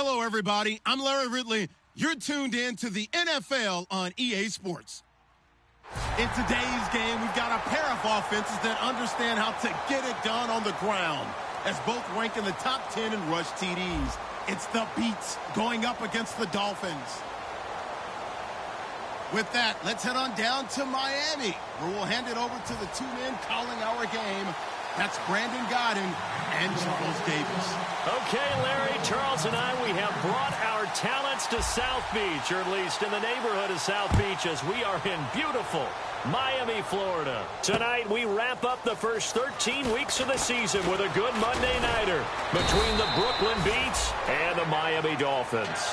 Hello, everybody. I'm Larry Ridley. You're tuned in to the NFL on EA Sports. In today's game, we've got a pair of offenses that understand how to get it done on the ground, as both rank in the top 10 in rush TDs. It's the Beats going up against the Dolphins. With that, let's head on down to Miami, where we'll hand it over to the two men calling our game. That's Brandon Godden and Charles Davis. Okay, Larry, Charles and I, we have brought our talents to South Beach, or at least in the neighborhood of South Beach, as we are in beautiful Miami, Florida. Tonight, we wrap up the first 13 weeks of the season with a good Monday nighter between the Brooklyn Beats and the Miami Dolphins.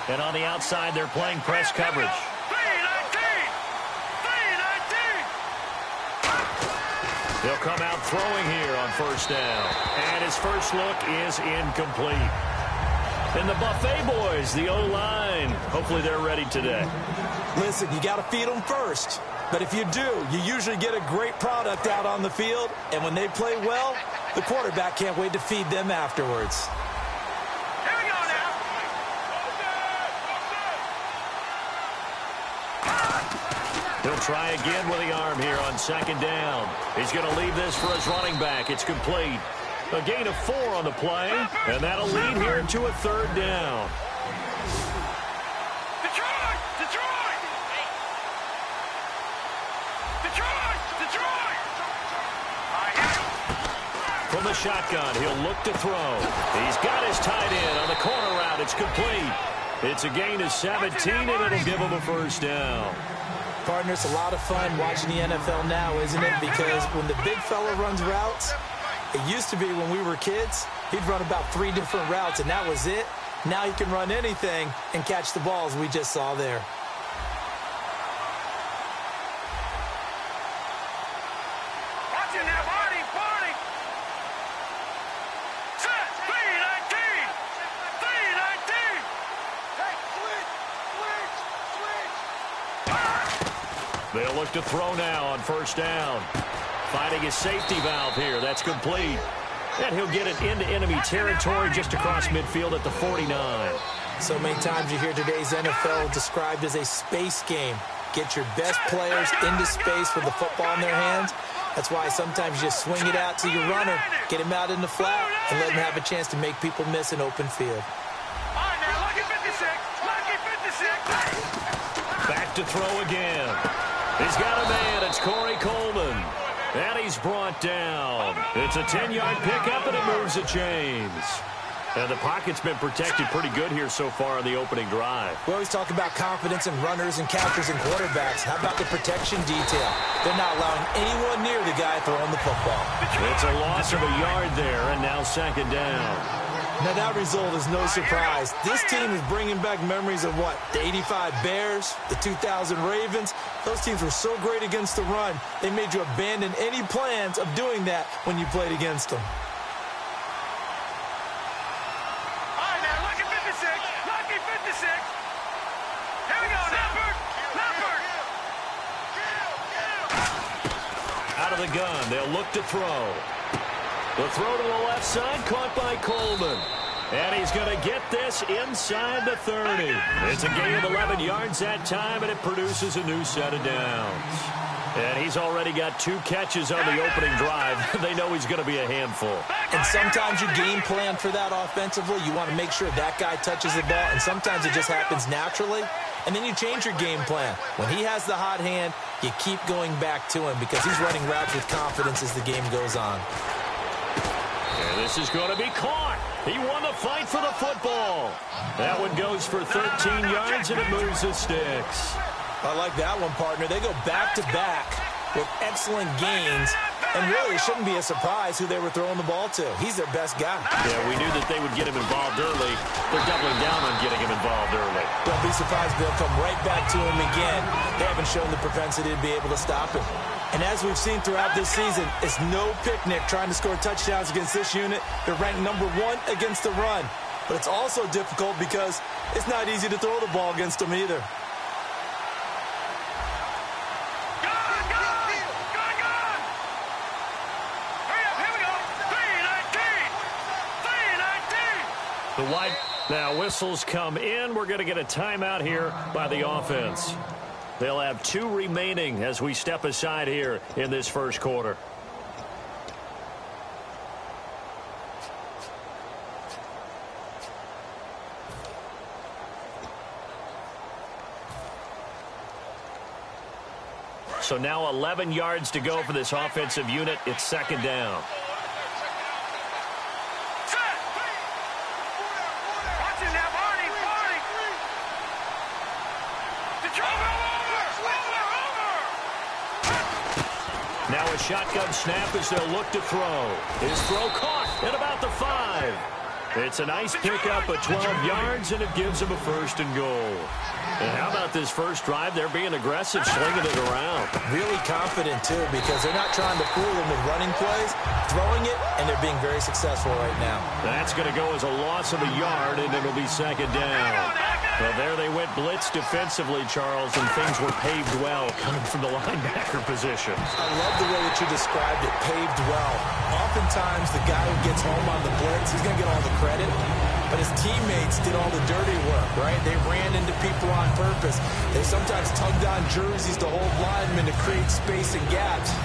And on the outside, they're playing press coverage. He'll come out throwing here on first down. And his first look is incomplete. And the Buffet boys, the O-line, hopefully they're ready today. Listen, you got to feed them first. But if you do, you usually get a great product out on the field. And when they play well, the quarterback can't wait to feed them afterwards. He'll try again with the arm here on second down. He's going to leave this for his running back. It's complete. A gain of 4 on the play, and that'll lead here to a third down. Detroit! Detroit! Detroit! Detroit! From the shotgun, he'll look to throw. He's got his tight end on the corner route. It's complete. It's a gain of 17, and it'll give him a first down. Partner, it's a lot of fun watching the NFL now, isn't it? Because when the big fella runs routes, it used to be when we were kids, he'd run about 3 different routes, and that was it. Now he can run anything and catch the balls we just saw there. Watching that party, party! Set! 319! 319! Hey, switch! They'll look to throw now on first down. Finding his safety valve here. That's complete. And he'll get it into enemy territory just across midfield at the 49. So many times you hear today's NFL described as a space game. Get your best players into space with the football in their hands. That's why sometimes you just swing it out to your runner, get him out in the flat, and let him have a chance to make people miss an open field. All right, now, lucky 56! Lucky 56! Back to throw again. He's got a man. It's Corey Coleman. And he's brought down. It's a 10-yard pickup, and it moves the chains. And the pocket's been protected pretty good here so far on the opening drive. We always talk about confidence in runners and catchers and quarterbacks. How about the protection detail? They're not allowing anyone near the guy throwing the football. It's a loss of a yard there, and now second down. Now, that result is no surprise. This team is bringing back memories of what? The 85 Bears, the 2000 Ravens. Those teams were so great against the run, they made you abandon any plans of doing that when you played against them. All right, now, lucky 56! Lucky 56! Here we go, Leopard! Leopard! Out of the gun, they'll look to throw. The throw to the left side, caught by Coleman. And he's going to get this inside the 30. It's a gain of 11 yards that time, and it produces a new set of downs. And he's already got 2 catches on the opening drive. They know he's going to be a handful. And sometimes you game plan for that offensively. You want to make sure that guy touches the ball, and sometimes it just happens naturally. And then you change your game plan. When he has the hot hand, you keep going back to him because he's running routes with confidence as the game goes on. And this is going to be caught. He won the fight for the football. That one goes for 13 yards, and it moves the sticks. I like that one, partner. They go back-to-back with excellent gains. And really, it shouldn't be a surprise who they were throwing the ball to. He's their best guy. Yeah, we knew that they would get him involved early. They're doubling down on getting him involved early. Don't be surprised they'll come right back to him again. They haven't shown the propensity to be able to stop him. And as we've seen throughout this season, it's no picnic trying to score touchdowns against this unit. They're ranked #1 against the run. But it's also difficult because it's not easy to throw the ball against them either. The white now whistles come in. We're going to get a timeout here by the offense. They'll have 2 remaining as we step aside here in this first quarter. So now 11 yards to go for this offensive unit. It's second down. Now a shotgun snap as they'll look to throw. His throw caught at about the 5. It's a nice pickup of 12 yards, and it gives him a 1st and goal. And how about this first drive? They're being aggressive, slinging it around. Really confident, too, because they're not trying to fool them with running plays, throwing it, and they're being very successful right now. That's going to go as a loss of a yard, and it'll be second down. Well, there they went blitz defensively, Charles, and things were paved well coming from the linebacker position. I love the way that you described it, paved well. Oftentimes, the guy who gets home on the blitz, he's going to get all the credit. But his teammates did all the dirty work, right? They ran into people on purpose. They sometimes tugged on jerseys to hold linemen to create space and gaps.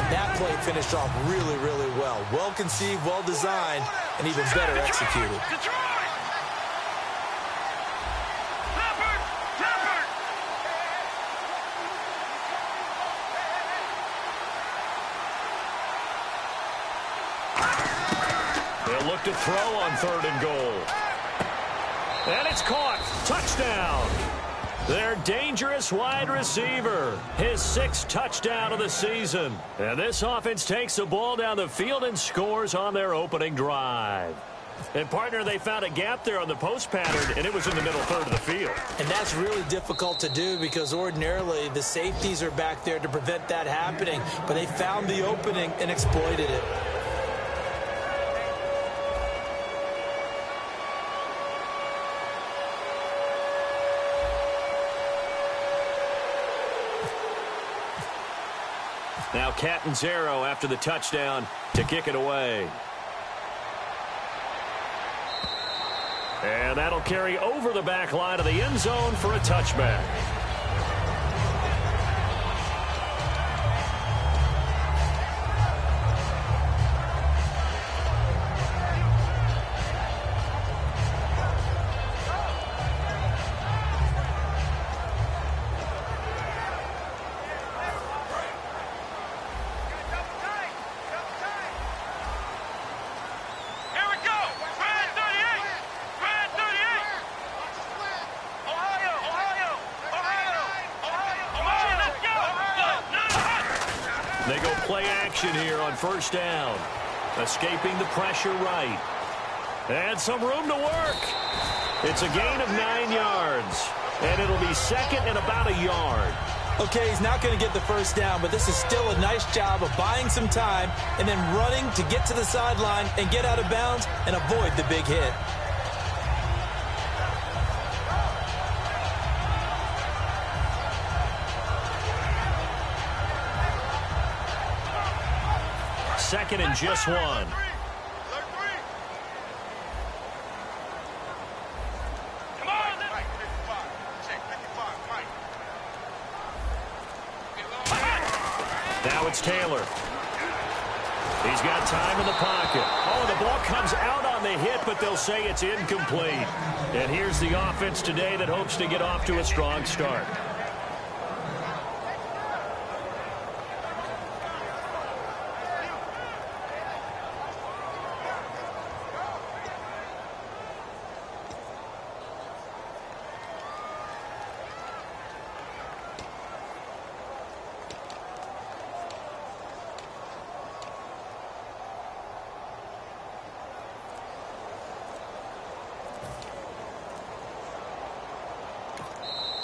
And that play finished off really, really well. Well conceived, well designed, and even better executed. They'll look to throw on 3rd and goal. And it's caught. Touchdown. Their dangerous wide receiver. His 6th touchdown of the season. And this offense takes the ball down the field and scores on their opening drive. And, partner, they found a gap there on the post pattern, and it was in the middle 3rd of the field. And that's really difficult to do because ordinarily the safeties are back there to prevent that happening. But they found the opening and exploited it. Now Catanzaro after the touchdown to kick it away. And that'll carry over the back line of the end zone for a touchback. They go play action here on first down. Escaping the pressure right. And some room to work. It's a gain of 9 yards. And it'll be second and about a yard. Okay, he's not going to get the first down, but this is still a nice job of buying some time and then running to get to the sideline and get out of bounds and avoid the big hit. Second and just 1. Now it's Taylor. He's got time in the pocket. Oh, the ball comes out on the hit, but they'll say it's incomplete. And here's the offense today that hopes to get off to a strong start.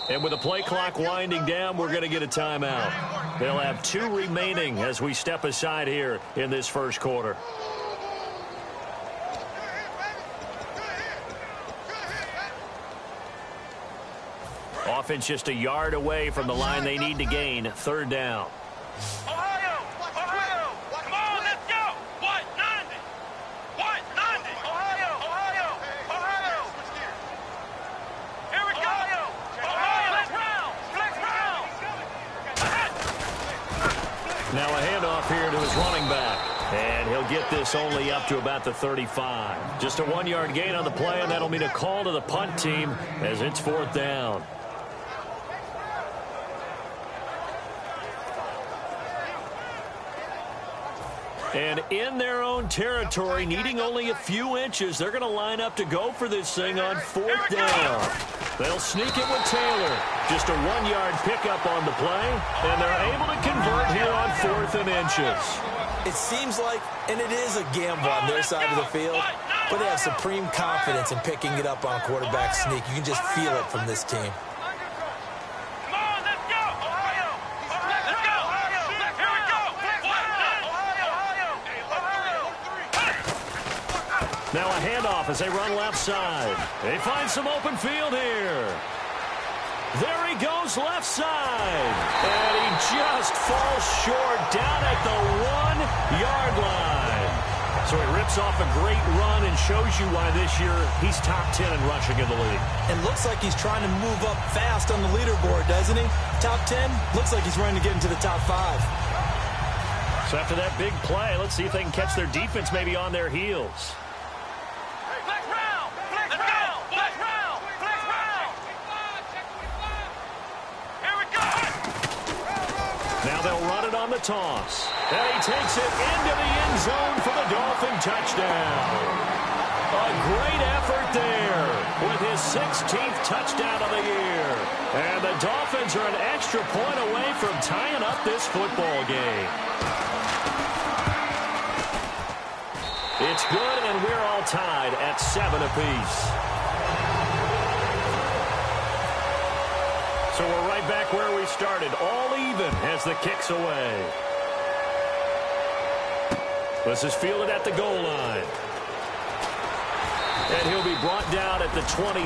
And with the play clock winding down, we're going to get a timeout. They'll have 2 remaining as we step aside here in this first quarter. Offense just a yard away from the line they need to gain. 3rd down. Ohio! Ohio! Come on, let's go! What? 90! What? 90! Ohio! Ohio! Ohio! Here we go! Ohio! Flex round! Now a handoff here to his running back. And he'll get this only up to about the 35. Just a 1-yard gain on the play, and that'll mean a call to the punt team as it's 4th down. And in their own territory, needing only a few inches, they're going to line up to go for this thing on 4th down. They'll sneak it with Taylor. Just a 1-yard pickup on the play, and they're able to convert here on 4th and inches. It seems like, and it is a gamble on their side of the field, but they have supreme confidence in picking it up on a quarterback sneak. You can just feel it from this team. Now a handoff as they run left side. They find some open field here. There he goes left side. And he just falls short down at the 1-yard line. So he rips off a great run and shows you why this year he's top 10 in rushing in the league. And looks like he's trying to move up fast on the leaderboard, doesn't he? Top 10, looks like he's running to get into the top 5. So after that big play, let's see if they can catch their defense maybe on their heels. Now they'll run it on the toss. And he takes it into the end zone for the Dolphin touchdown. A great effort there with his 16th touchdown of the year. And the Dolphins are an extra point away from tying up this football game. It's good, and we're all tied at 7 apiece. So we're right back where we started, all even as the kick's away. This is fielded at the goal line. And he'll be brought down at the 23,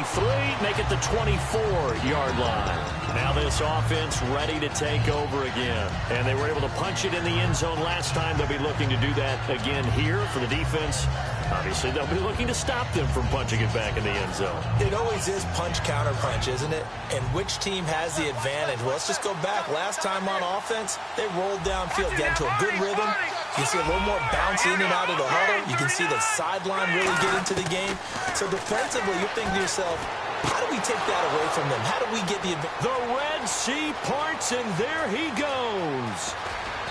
make it the 24-yard line. Now this offense ready to take over again. And they were able to punch it in the end zone last time. They'll be looking to do that again here for the defense. Obviously, they'll be looking to stop them from punching it back in the end zone. It always is punch-counter-punch, isn't it? And which team has the advantage? Well, let's just go back. Last time on offense, they rolled downfield, get into a good rhythm. You see a little more bounce in and out of the huddle. You can see the sideline really get into the game. So defensively, you're thinking to yourself, how do we take that away from them? How do we get the advantage? The Red Sea parts, and there he goes.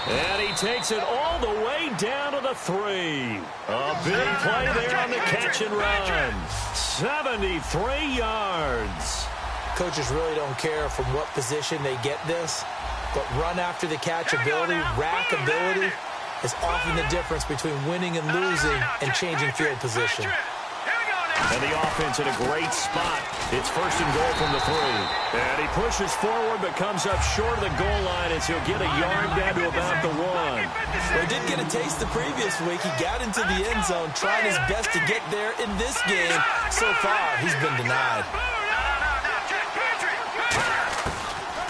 And he takes it all the way down to the 3. A big play there on the catch and run. 73 yards. Coaches really don't care from what position they get this, but run after the catch ability, rack ability, is often the difference between winning and losing and changing field position. And the offense in a great spot. It's 1st and goal from the 3. And he pushes forward but comes up short of the goal line as he'll get a yard down to about the 1. Well, he did get a taste the previous week. He got into the end zone, trying his best to get there in this game. So far, he's been denied.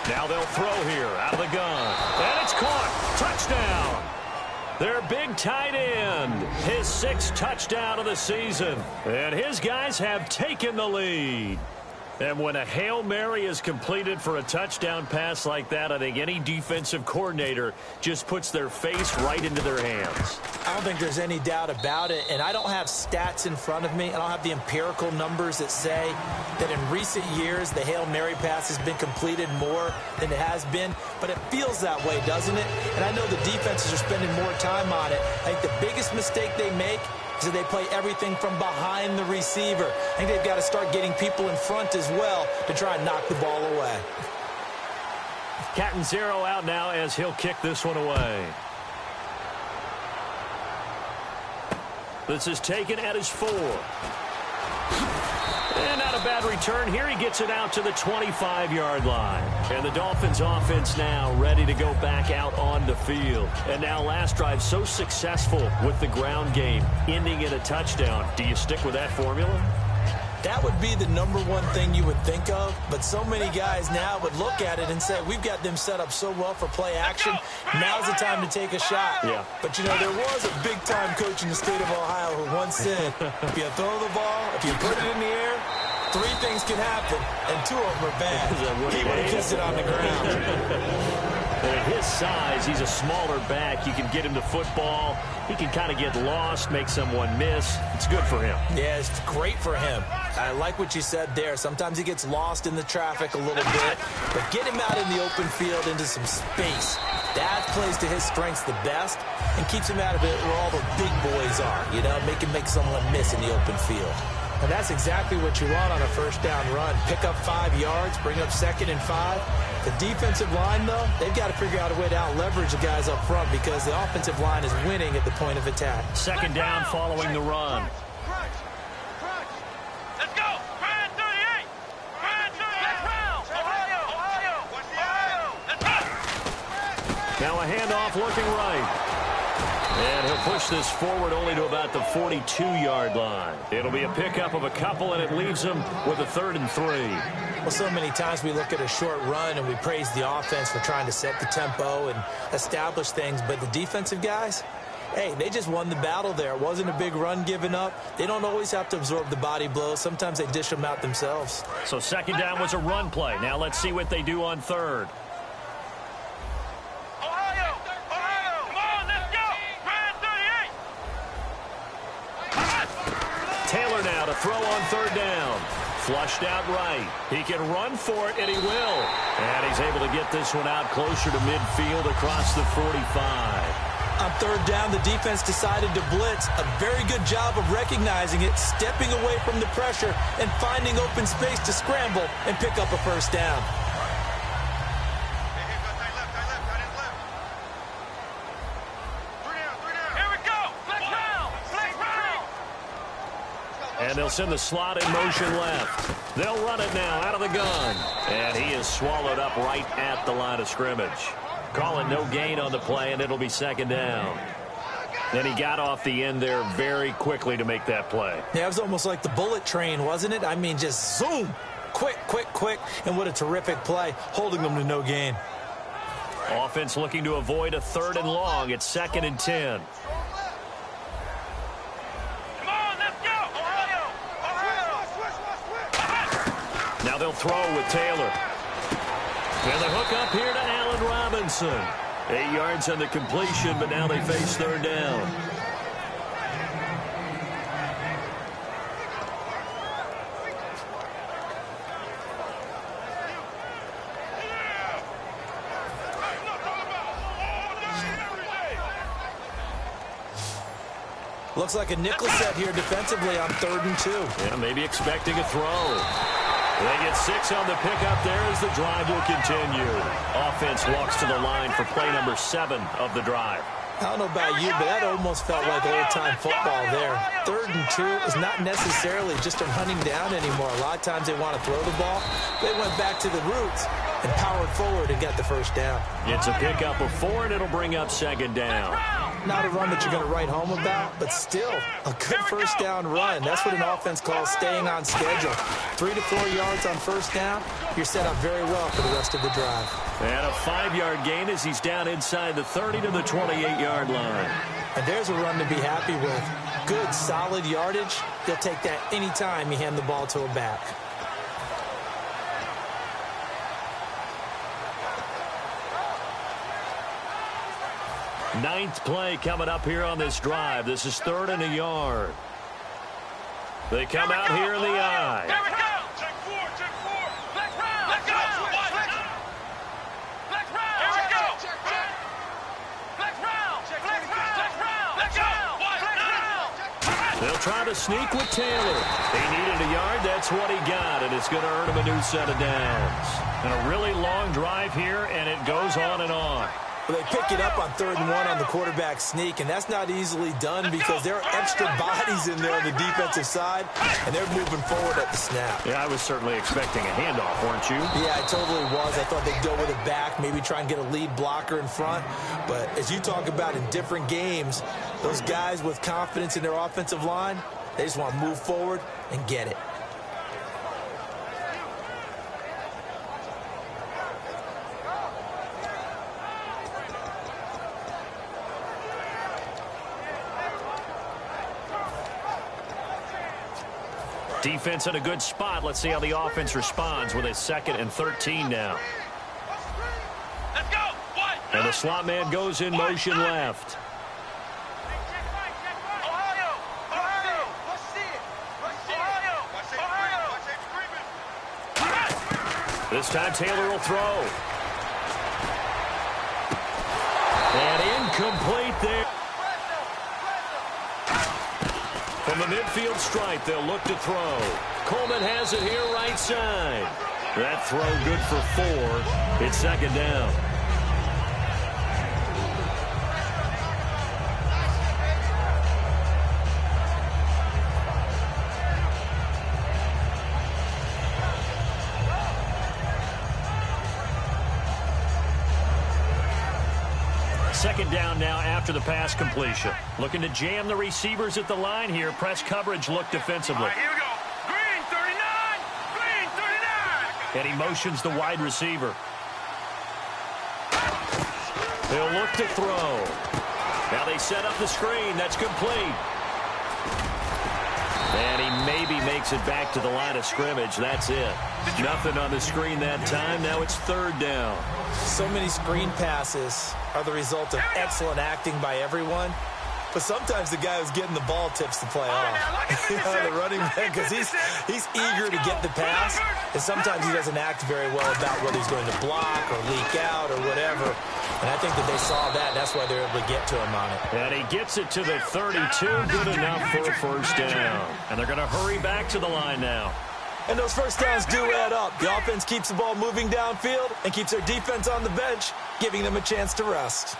Now they'll throw here out of the gun. And it's caught. Touchdown. Their big tight end, his 6th touchdown of the season. And his guys have taken the lead. And when a Hail Mary is completed for a touchdown pass like that, I think any defensive coordinator just puts their face right into their hands. I don't think there's any doubt about it, and I don't have stats in front of me. I don't have the empirical numbers that say that in recent years the Hail Mary pass has been completed more than it has been, but it feels that way, doesn't it? And I know the defenses are spending more time on it. I think the biggest mistake they make is that they play everything from behind the receiver. I think they've got to start getting people in front as well to try and knock the ball away. Cat and 0 out now as he'll kick this one away. This is taken at his 4. And out a bad return here. He gets it out to the 25-yard line. And the Dolphins offense now ready to go back out on the field. And now last drive so successful with the ground game, ending in a touchdown. Do you stick with that formula? That would be the number one thing you would think of, but so many guys now would look at it and say, we've got them set up so well for play action. Now's the time to take a shot. Yeah. But, you know, there was a big-time coach in the state of Ohio who once said, if you throw the ball, if you put it in the air, 3 things can happen, and 2 of them are bad. He would have kissed it on the ground. And at his size, he's a smaller back. You can get him to football. He can kind of get lost, make someone miss. It's good for him. Yeah, it's great for him. I like what you said there. Sometimes he gets lost in the traffic a little bit, but get him out in the open field into some space. That plays to his strengths the best and keeps him out of it where all the big boys are, you know, make someone miss in the open field. And that's exactly what you want on a first down run. Pick up 5 yards, bring up 2nd and 5. The defensive line, though, they've got to figure out a way to out-leverage the guys up front because the offensive line is winning at the point of attack. 2nd down following the run. Let's go. Brand 38. Brand 38. Ohio. Let's go. Now a handoff looking right. And he'll push this forward only to about the 42-yard line. It'll be a pickup of a couple, and it leaves him with a 3rd and 3. Well, so many times we look at a short run and we praise the offense for trying to set the tempo and establish things, but the defensive guys, hey, they just won the battle there. It wasn't a big run given up. They don't always have to absorb the body blows. Sometimes they dish them out themselves. So 2nd down was a run play. Now let's see what they do on 3rd. Taylor now to throw on 3rd down. Flushed out right. He can run for it, and he will. And he's able to get this one out closer to midfield across the 45. On 3rd down, the defense decided to blitz. A very good job of recognizing it, stepping away from the pressure, and finding open space to scramble and pick up a first down. And they'll send the slot in motion left. They'll run it now out of the gun. And he is swallowed up right at the line of scrimmage. Call it no gain on the play, and it'll be 2nd down. And he got off the end there very quickly to make that play. Yeah, it was almost like the bullet train, wasn't it? I mean, just zoom. Quick, quick, quick. And what a terrific play, holding them to no gain. Offense looking to avoid a 3rd and long. It's 2nd and 10. Now they'll throw with Taylor. And the hook up here to Allen Robinson. 8 yards on the completion, but now they face 3rd down. Looks like a nickel set here defensively on 3rd and 2. Yeah, maybe expecting a throw. They get 6 on the pickup there as the drive will continue. Offense walks to the line for play number 7 of the drive. I don't know about you, but that almost felt like old-time football there. 3rd and 2 is not necessarily just a running down anymore. A lot of times they want to throw the ball. They went back to the roots and powered forward and got the first down. It's a pickup of 4, and it'll bring up 2nd down. Not a run that you're going to write home about, but still a good first down run. That's what an offense calls staying on schedule. 3 to 4 yards on first down, you're set up very well for the rest of the drive. And a 5-yard gain as he's down inside the 30 to the 28-yard line. And there's a run to be happy with. Good, solid yardage. He'll take that anytime you hand the ball to a back. Ninth play coming up here on this drive. This is 3rd and a yard. They come out here in the eye. Here we go. Check 4. Flex round. Let's go. Flex round. Here we go. Flex round. Let's go. They'll try to sneak with Taylor. He needed a yard. That's what he got, and it's going to earn him a new set of downs. And a really long drive here, and it goes on and on. Well, they pick it up on 3rd and 1 on the quarterback sneak, and that's not easily done because there are extra bodies in there on the defensive side, and they're moving forward at the snap. Yeah, I was certainly expecting a handoff, weren't you? Yeah, I totally was. I thought they'd go with it back, maybe try and get a lead blocker in front. But as you talk about in different games, those guys with confidence in their offensive line, they just want to move forward and get it. Defense in a good spot. Let's see how the offense responds with a 2nd and 13 now. Let's go. And the slot man goes in motion left. This time Taylor will throw. And incomplete there. From the midfield stripe, they'll look to throw. Coleman has it here right side. That throw good for 4. It's 2nd down. Second down now after the pass completion. Looking to jam the receivers at the line here. Press coverage look defensively. All right, here we go. Green 39. Green 39. And he motions the wide receiver. They'll look to throw. Now they set up the screen. That's complete. And he maybe makes it back to the line of scrimmage. That's it. Nothing on the screen that time. Now it's 3rd down. So many screen passes are the result of excellent acting by everyone. But sometimes the guy who's getting the ball tips the play off. The running back, because he's eager to get the pass, and sometimes he doesn't act very well about whether he's going to block or leak out or whatever. And I think that they saw that. That's why they're able to get to him on it. And he gets it to the 32. Good enough for a 1st down. And they're going to hurry back to the line now. And those 1st downs do add up. The offense keeps the ball moving downfield and keeps their defense on the bench, giving them a chance to rest.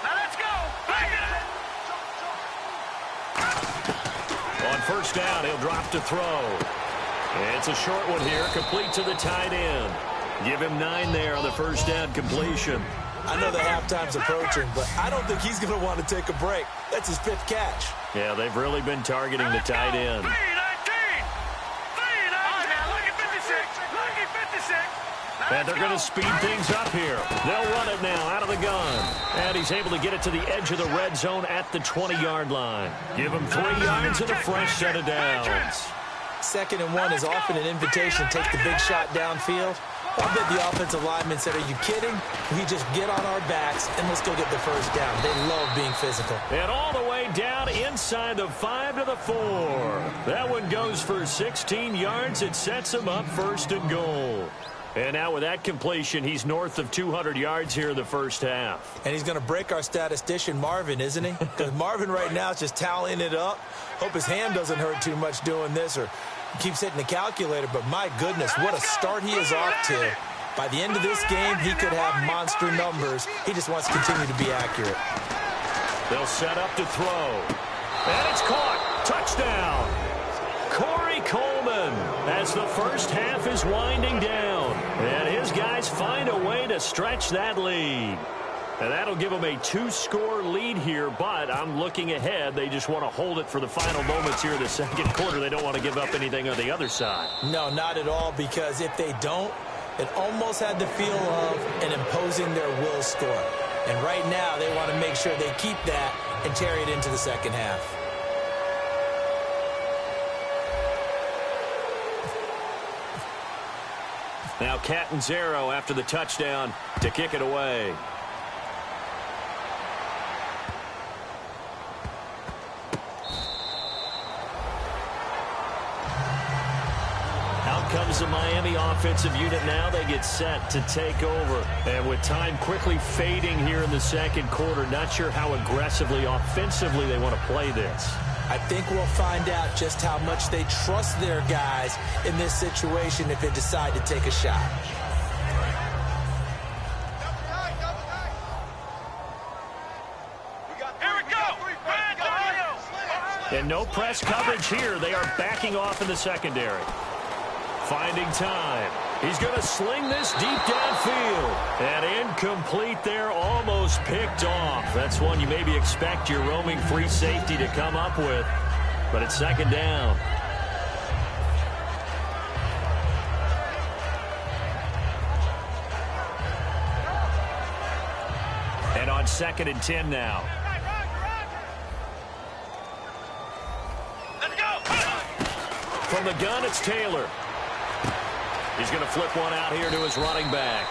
Now let's go. On 1st down, he'll drop to throw. It's a short one here, complete to the tight end. Give him 9 there on the 1st down completion. I know the halftime's approaching, but I don't think he's going to want to take a break. That's his 5th catch. Yeah, they've really been targeting the tight end. 3-19. 3-19. Now look at 56. Look at 56. And they're going to speed things up here. They'll run it now out of the gun. And he's able to get it to the edge of the red zone at the 20-yard line. Give him 3 yards and a fresh set of downs. 2nd and 1 is often an invitation to take the big shot downfield. I bet the offensive linemen said, are you kidding? We just get on our backs and let's go get the 1st down. They love being physical. And all the way down inside the 5 to the 4. That one goes for 16 yards. It sets him up 1st and goal. And now with that completion, he's north of 200 yards here in the 1st half. And he's going to break our statistician, Marvin, isn't he? Because Marvin right now is just tallying it up. Hope his hand doesn't hurt too much doing this or keeps hitting the calculator. But my goodness, what a start he is off to. By the end of this game, he could have monster numbers. He just wants to continue to be accurate. They'll set up to throw. And it's caught. Touchdown. Corey Coleman as the 1st half is winding down. And his guys find a way to stretch that lead. And that'll give them a 2-score lead here, but I'm looking ahead. They just want to hold it for the final moments here in the 2nd quarter. They don't want to give up anything on the other side. No, not at all, because if they don't, it almost had the feel of an imposing their will score. And right now, they want to make sure they keep that and carry it into the 2nd half. Now Catanzaro after the touchdown to kick it away. Out comes the Miami offensive unit now. They get set to take over. And with time quickly fading here in the 2nd quarter, not sure how aggressively, offensively they want to play this. I think we'll find out just how much they trust their guys in this situation if they decide to take a shot. And no press coverage here. They are backing off in the secondary. Finding time. He's going to sling this deep downfield. And incomplete there, almost picked off. That's one you maybe expect your roaming free safety to come up with. But it's second down. And on 2nd and 10 now. Let's go. From the gun, it's Taylor. He's going to flip one out here to his running back.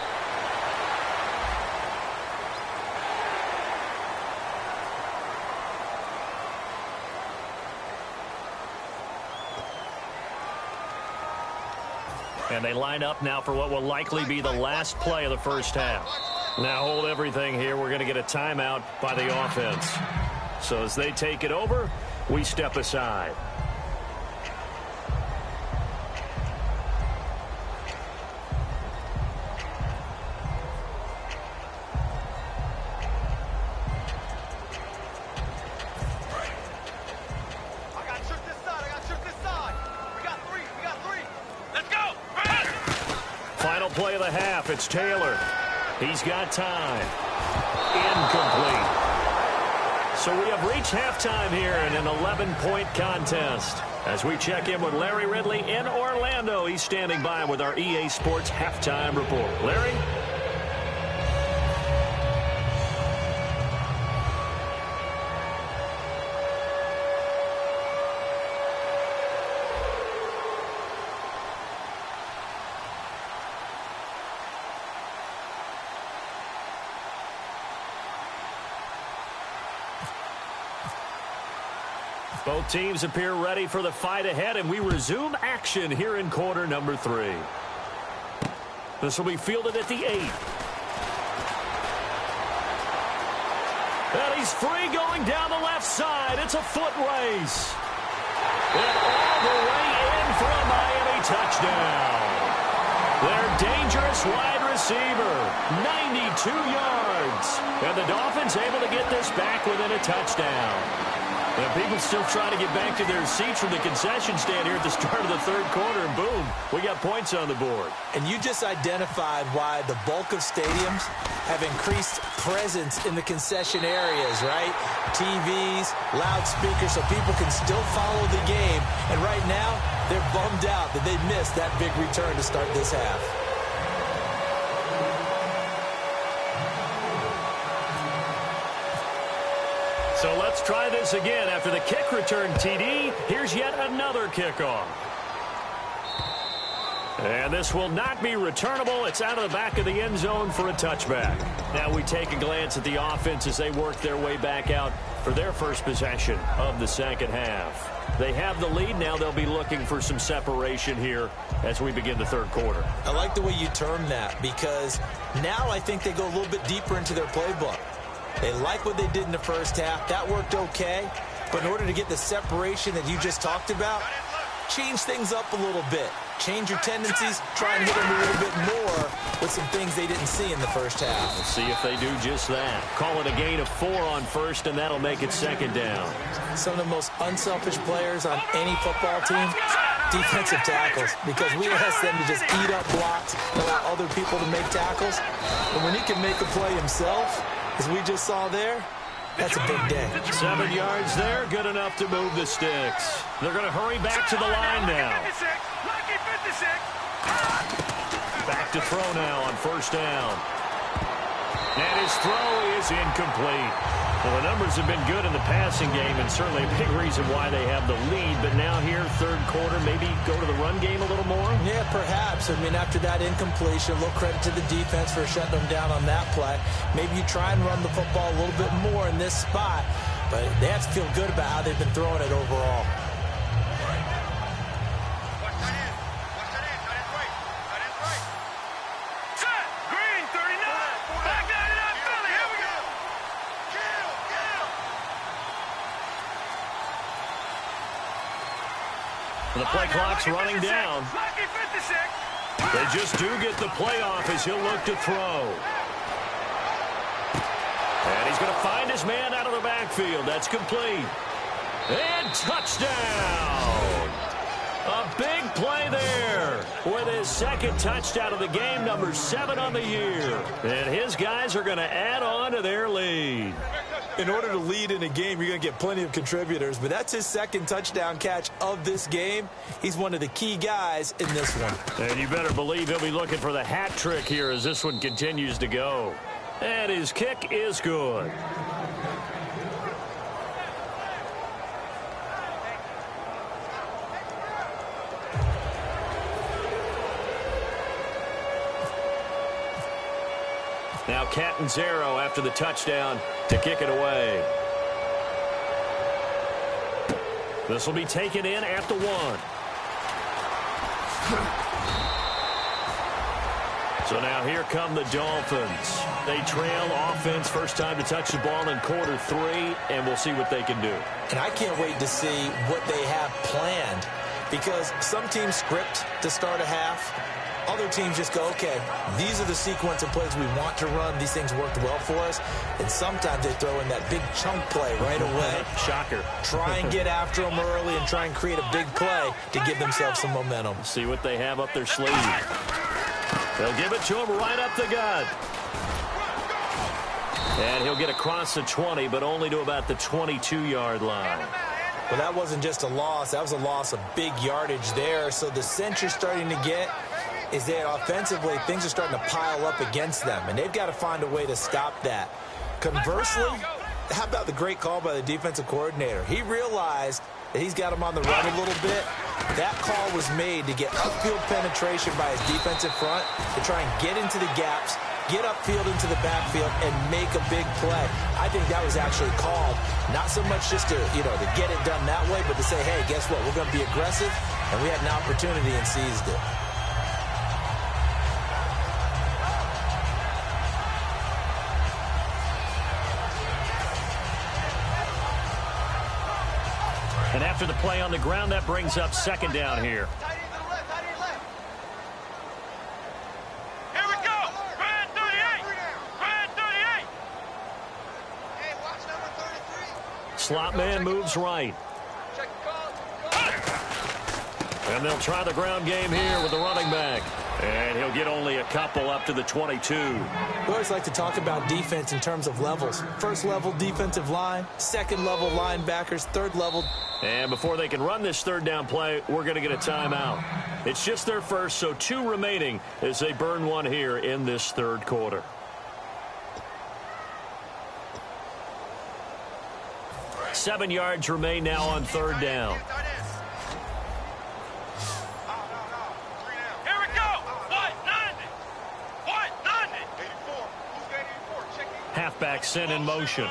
And they line up now for what will likely be the last play of the first half. Now hold everything here. We're going to get a timeout by the offense. So as they take it over, we step aside. Play of the half. It's Taylor. He's got time. Incomplete. So we have reached halftime here in an 11-point contest. As we check in with Larry Ridley in Orlando, he's standing by with our EA Sports halftime report. Larry? Both teams appear ready for the fight ahead, and we resume action here in quarter number 3. This will be fielded at the 8. And he's free going down the left side. It's a foot race. And all the way in for a Miami touchdown. Their dangerous wide receiver, 92 yards. And the Dolphins able to get this back within a touchdown. And people still trying to get back to their seats from the concession stand here at the start of the third quarter, and boom, we got points on the board. And you just identified why the bulk of stadiums have increased presence in the concession areas, right? TVs, loudspeakers, so people can still follow the game. And right now, they're bummed out that they missed that big return to start this half. So let's try this again. After the kick return TD, here's yet another kickoff. And this will not be returnable. It's out of the back of the end zone for a touchback. Now we take a glance at the offense as they work their way back out for their first possession of the second half. They have the lead. Now they'll be looking for some separation here as we begin the third quarter. I like the way you term that, because now I think they go a little bit deeper into their playbook. They like what they did in the first half. That worked okay. But in order to get the separation that you just talked about, change things up a little bit. Change your tendencies. Try and hit them a little bit more with some things they didn't see in the first half. Let's see if they do just that. Call it a gain of 4 on first, and that'll make it second down. Some of the most unselfish players on any football team, defensive tackles, because we ask them to just eat up blocks, allow other people to make tackles. And when he can make a play himself, as we just saw there, that's a big day. 7 yards there, good enough to move the sticks. They're going to hurry back to the line now. Back to throw now on first down. And his throw is incomplete. Well, the numbers have been good in the passing game, and certainly a big reason why they have the lead. But now here, third quarter, maybe go to the run game a little more? Yeah, perhaps. I mean, after that incompletion, a little credit to the defense for shutting them down on that play. Maybe you try and run the football a little bit more in this spot, but they have to feel good about how they've been throwing it overall. The play clock's running down. They just do get the play off as he'll look to throw. And he's going to find his man out of the backfield. That's complete. And touchdown! A big play there with his second touchdown of the game, number 7 on the year. And his guys are going to add on to their lead. In order to lead in a game, you're going to get plenty of contributors, but that's his second touchdown catch of this game. He's one of the key guys in this one. And you better believe he'll be looking for the hat trick here as this one continues to go. And his kick is good. Now Catanzaro after the touchdown to kick it away. This will be taken in at the 1. So now here come the Dolphins. They trail offense, first time to touch the ball in quarter 3, and we'll see what they can do. And I can't wait to see what they have planned, because some teams script to start a half. Other teams just go, okay, these are the sequence of plays we want to run. These things worked well for us. And sometimes they throw in that big chunk play right away. Shocker. Try and get after them early and try and create a big play to give themselves some momentum. See what they have up their sleeve. They'll give it to him right up the gut. And he'll get across the 20, but only to about the 22-yard line. Well, that wasn't just a loss. That was a loss of big yardage there. So the sense you're starting to get is that offensively things are starting to pile up against them, and they've got to find a way to stop that. Conversely, how about the great call by the defensive coordinator? He realized that he's got him on the run a little bit. That call was made to get upfield penetration by his defensive front to try and get into the gaps, get upfield into the backfield, and make a big play. I think that was actually called, not so much just to, to get it done that way, but to say, hey, guess what? We're going to be aggressive, and we had an opportunity and seized it. And after the play on the ground, that brings up second down here. Here we go. Brad 38. Brad 38. Hey, watch number 33. Slot man moves right. Check the call. And they'll try the ground game here with the running back. And he'll get only a couple up to the 22. We always like to talk about defense in terms of levels. First level defensive line, second level linebackers, third level. And before they can run this third down play, we're going to get a timeout. It's just their first, so 2 remaining as they burn one here in this third quarter. Seven yards remain now on third down. Halfback sent in motion.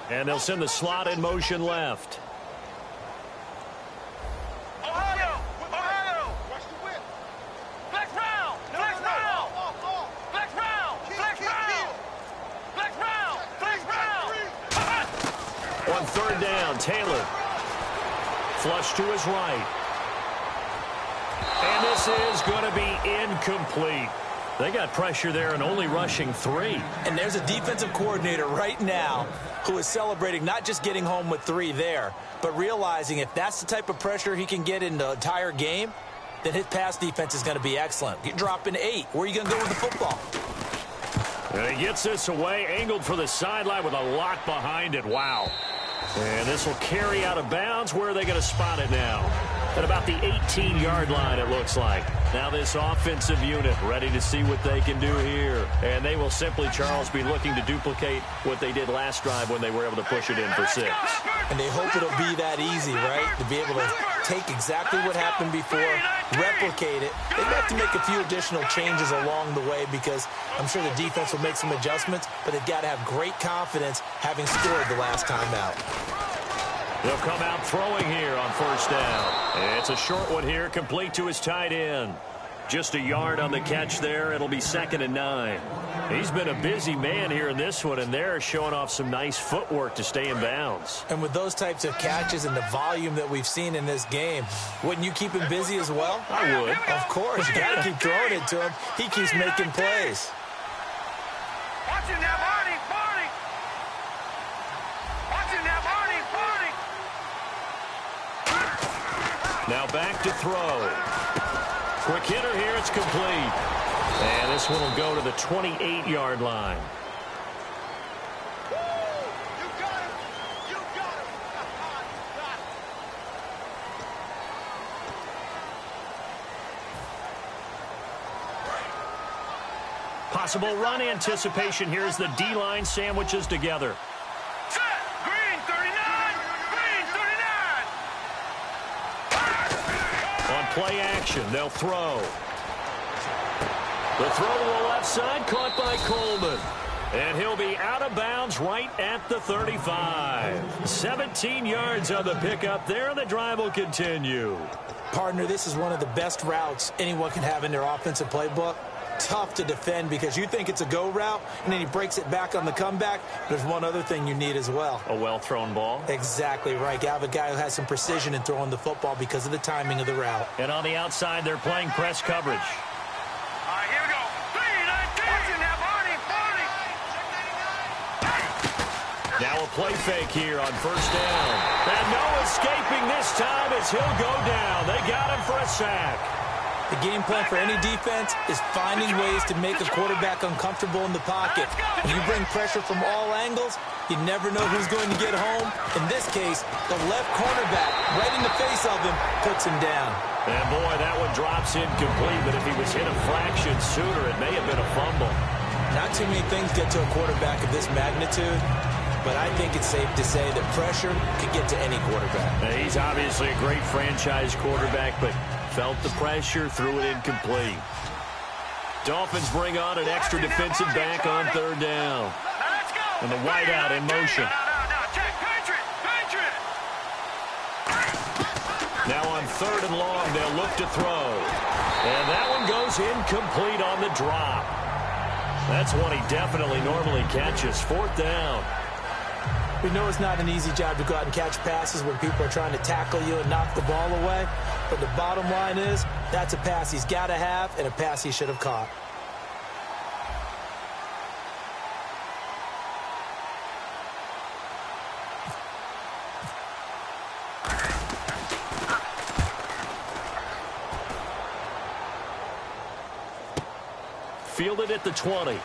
And they'll send the slot in motion left. Ohio! Watch the whip. Flex round! Flex round! Flex round! Flex round! Flex round! Flex round! On third down, Taylor. Flush to his right. And this is going to be incomplete. They got pressure there and only rushing 3. And there's a defensive coordinator right now who is celebrating not just getting home with 3 there, but realizing if that's the type of pressure he can get in the entire game, then his pass defense is going to be excellent. You're dropping 8. Where are you going to go with the football? And he gets this away, angled for the sideline with a lot behind it. Wow. And this will carry out of bounds. Where are they going to spot it now? At about the 18-yard line, it looks like. Now this offensive unit ready to see what they can do here. And they will simply, Charles, be looking to duplicate what they did last drive when they were able to push it in for 6. And they hope it'll be that easy, right? To be able to take exactly what happened before, replicate it. They've got to make a few additional changes along the way because I'm sure the defense will make some adjustments, but they've got to have great confidence having scored the last time out. They'll come out throwing here on first down. It's a short one here, complete to his tight end. Just a yard on the catch there. It'll be 2nd and 9. He's been a busy man here in this one, and they're showing off some nice footwork to stay in bounds. And with those types of catches and the volume that we've seen in this game, wouldn't you keep him busy as well? I would. Of course. You got to keep throwing it to him. He keeps making plays. Watching that, Barney, Barney. Watching that, Barney, Barney. Now back to throw. Quick hitter here, it's complete. And this one will go to the 28-yard line. You got him. You got him. Possible run anticipation here as the D-line sandwiches together. Set. Green 39. Green 39. On play action, they'll throw. The throw to the left side, caught by Coleman. And he'll be out of bounds right at the 35. 17 yards on the pickup there, and the drive will continue. Partner, this is one of the best routes anyone can have in their offensive playbook. Tough to defend because you think it's a go route, and then he breaks it back on the comeback. There's one other thing you need as well. A well-thrown ball. Exactly right. You have a guy who has some precision in throwing the football because of the timing of the route. And on the outside, they're playing press coverage. All right, here we go. 3-19. Watching that, Barney, Barney. Now a play fake here on first down. And no escaping this time as he'll go down. They got him for a sack. The game plan for any defense is finding ways to make a quarterback uncomfortable in the pocket. When you bring pressure from all angles, you never know who's going to get home. In this case, the left cornerback, right in the face of him, puts him down. And boy, that one drops incomplete, but if he was hit a fraction sooner, it may have been a fumble. Not too many things get to a quarterback of this magnitude, but I think it's safe to say that pressure could get to any quarterback. Now, he's obviously a great franchise quarterback, but felt the pressure, threw it incomplete. Dolphins bring on an extra defensive back on third down. And the wideout in motion. Now on third and long, they'll look to throw. And that one goes incomplete on the drop. That's one he definitely normally catches. Fourth down. We know it's not an easy job to go out and catch passes when people are trying to tackle you and knock the ball away. But the bottom line is, that's a pass he's got to have and a pass he should have caught. Fielded at the 20.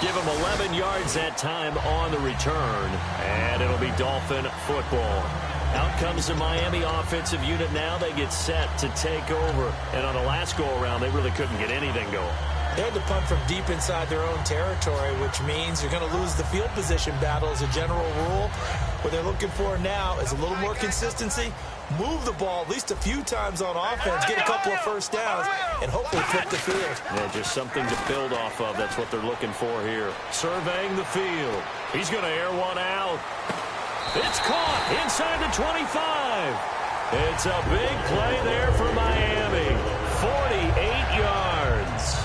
Give him 11 yards that time on the return. And it'll be Dolphin football. Out comes the Miami offensive unit now. They get set to take over. And on the last go-around, they really couldn't get anything going. They had to punt from deep inside their own territory, which means you're going to lose the field position battle as a general rule. What they're looking for now is a little more consistency, move the ball at least a few times on offense, get a couple of first downs, and hopefully flip the field. Yeah, just something to build off of. That's what they're looking for here. Surveying the field. He's going to air one out. It's caught inside the 25. It's a big play there for Miami. 48 yards.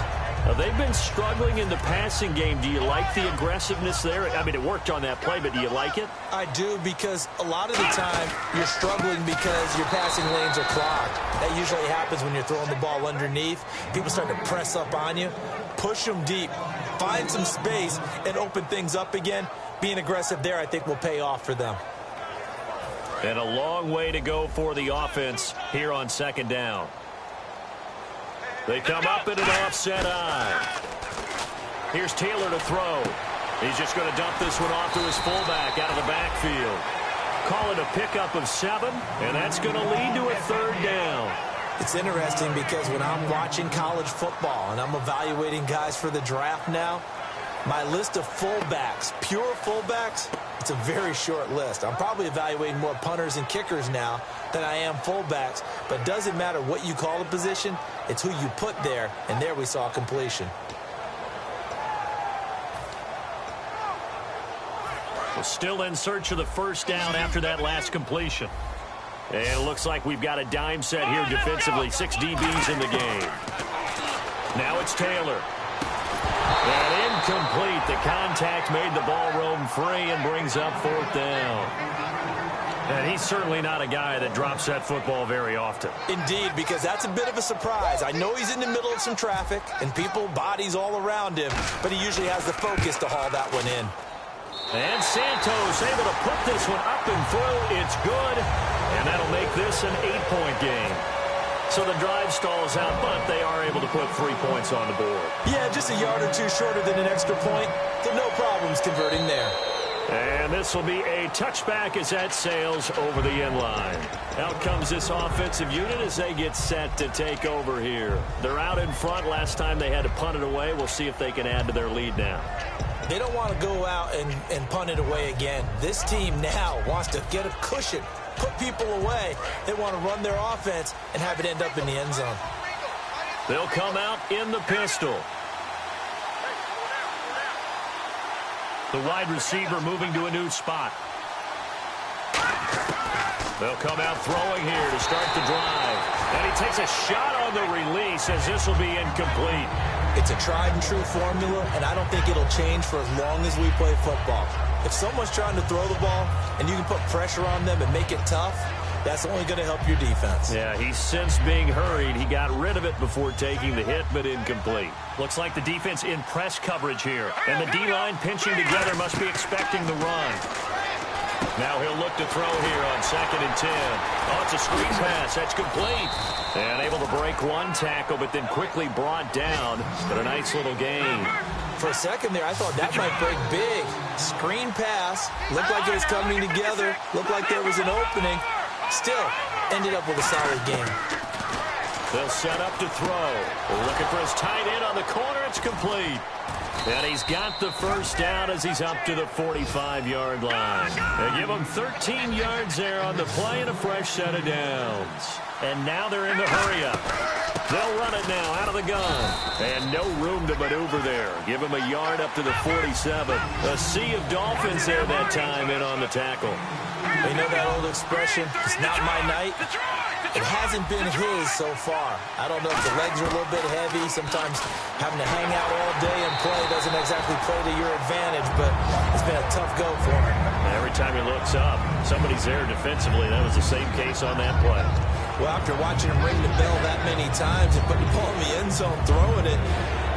They've been struggling in the passing game. Do you like the aggressiveness there? I mean, it worked on that play, but do you like it? I do, because a lot of the time you're struggling because your passing lanes are clogged. That usually happens when you're throwing the ball underneath. People start to press up on you. Push them deep. Find some space and open things up again. Being aggressive there, I think, will pay off for them. And a long way to go for the offense here on second down. They come up in an offset eye. Here's Taylor to throw. He's just going to dump this one off to his fullback out of the backfield. Call it a pickup of 7, and that's going to lead to a third down. It's interesting because when I'm watching college football and I'm evaluating guys for the draft now, my list of fullbacks, pure fullbacks, it's a very short list. I'm probably evaluating more punters and kickers now than I am fullbacks, but it doesn't matter what you call the position, it's who you put there, and there we saw completion. Well, still in search of the first down after that last completion. And it looks like we've got a dime set here defensively. 6 DBs in the game. Now it's Taylor. And incomplete. The contact made the ball roam free and brings up fourth down. And he's certainly not a guy that drops that football very often. Indeed, because that's a bit of a surprise. I know he's in the middle of some traffic and bodies all around him, but he usually has the focus to haul that one in. And Santos able to put this one up and through. It's good, and that'll make this an 8-point game. So the drive stalls out, but they are able to put 3 points on the board. Yeah, just a yard or two shorter than an extra point, so no problems converting there. And this will be a touchback as that sails over the end line. Out comes this offensive unit as they get set to take over here. They're out in front. Last time they had to punt it away. We'll see if they can add to their lead now. They don't want to go out and punt it away again. This team now wants to get a cushion, put people away. They want to run their offense and have it end up in the end zone. They'll come out in the pistol. The wide receiver moving to a new spot. They'll come out throwing here to start the drive. And he takes a shot on the release as this will be incomplete. It's a tried-and-true formula, and I don't think it'll change for as long as we play football. If someone's trying to throw the ball and you can put pressure on them and make it tough, that's only going to help your defense. Yeah, he's since being hurried. He got rid of it before taking the hit, but incomplete. Looks like the defense in press coverage here. And the D-line pinching together must be expecting the run. Now he'll look to throw here on 2nd and 10. Oh, it's a screen pass. That's complete. And able to break one tackle, but then quickly brought down. But a nice little gain. For a second there, I thought that might break big. Screen pass. Looked like it was coming together. Looked like there was an opening. Still, ended up with a solid game. They'll set up to throw. Looking for his tight end on the corner. It's complete. And he's got the first down as he's up to the 45-yard line. They give him 13 yards there on the play and a fresh set of downs. And now they're in the hurry-up. They'll run it now out of the gun. And no room to maneuver there. Give him a yard up to the 47. A sea of Dolphins there that time in on the tackle. You know that old expression, it's not my night? It hasn't been his so far. I don't know if the legs are a little bit heavy. Sometimes having to hang out all day and play doesn't exactly play to your advantage, but it's been a tough go for him. Every time he looks up, somebody's there defensively. That was the same case on that play. Well, after watching him ring the bell that many times and putting the ball in the end zone, throwing it,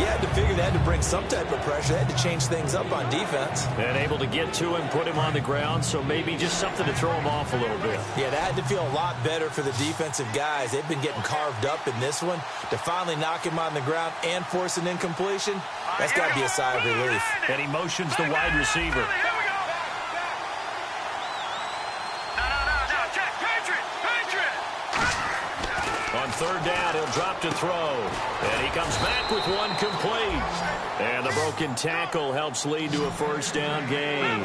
you had to figure they had to bring some type of pressure. They had to change things up on defense. And able to get to him, put him on the ground, so maybe just something to throw him off a little bit. Yeah, that had to feel a lot better for the defensive guys. They've been getting carved up in this one. To finally knock him on the ground and force an incompletion, that's got to be a sigh of relief. And he motions the wide receiver. On 3rd down, he'll drop to throw. And he comes back with one complete. And the broken tackle helps lead to a first down gain.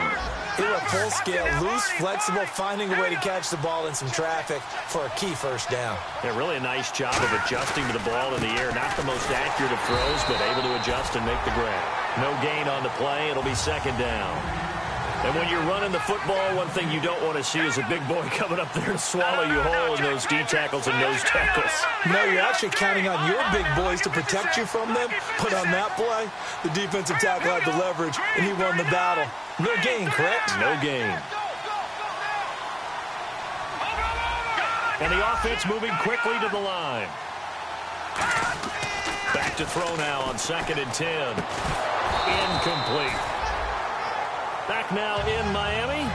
They were full scale, loose, flexible, finding a way to catch the ball in some traffic for a key first down. Yeah, really a nice job of adjusting to the ball in the air. Not the most accurate of throws, but able to adjust and make the grab. No gain on the play. It'll be 2nd down. And when you're running the football, one thing you don't want to see is a big boy coming up there to swallow you whole in those D tackles and nose tackles. No, you're actually counting on your big boys to protect you from them. But on that play, the defensive tackle had the leverage, and he won the battle. No gain, correct? No gain. And the offense moving quickly to the line. Back to throw now on 2nd and 10. Incomplete. Back now in Miami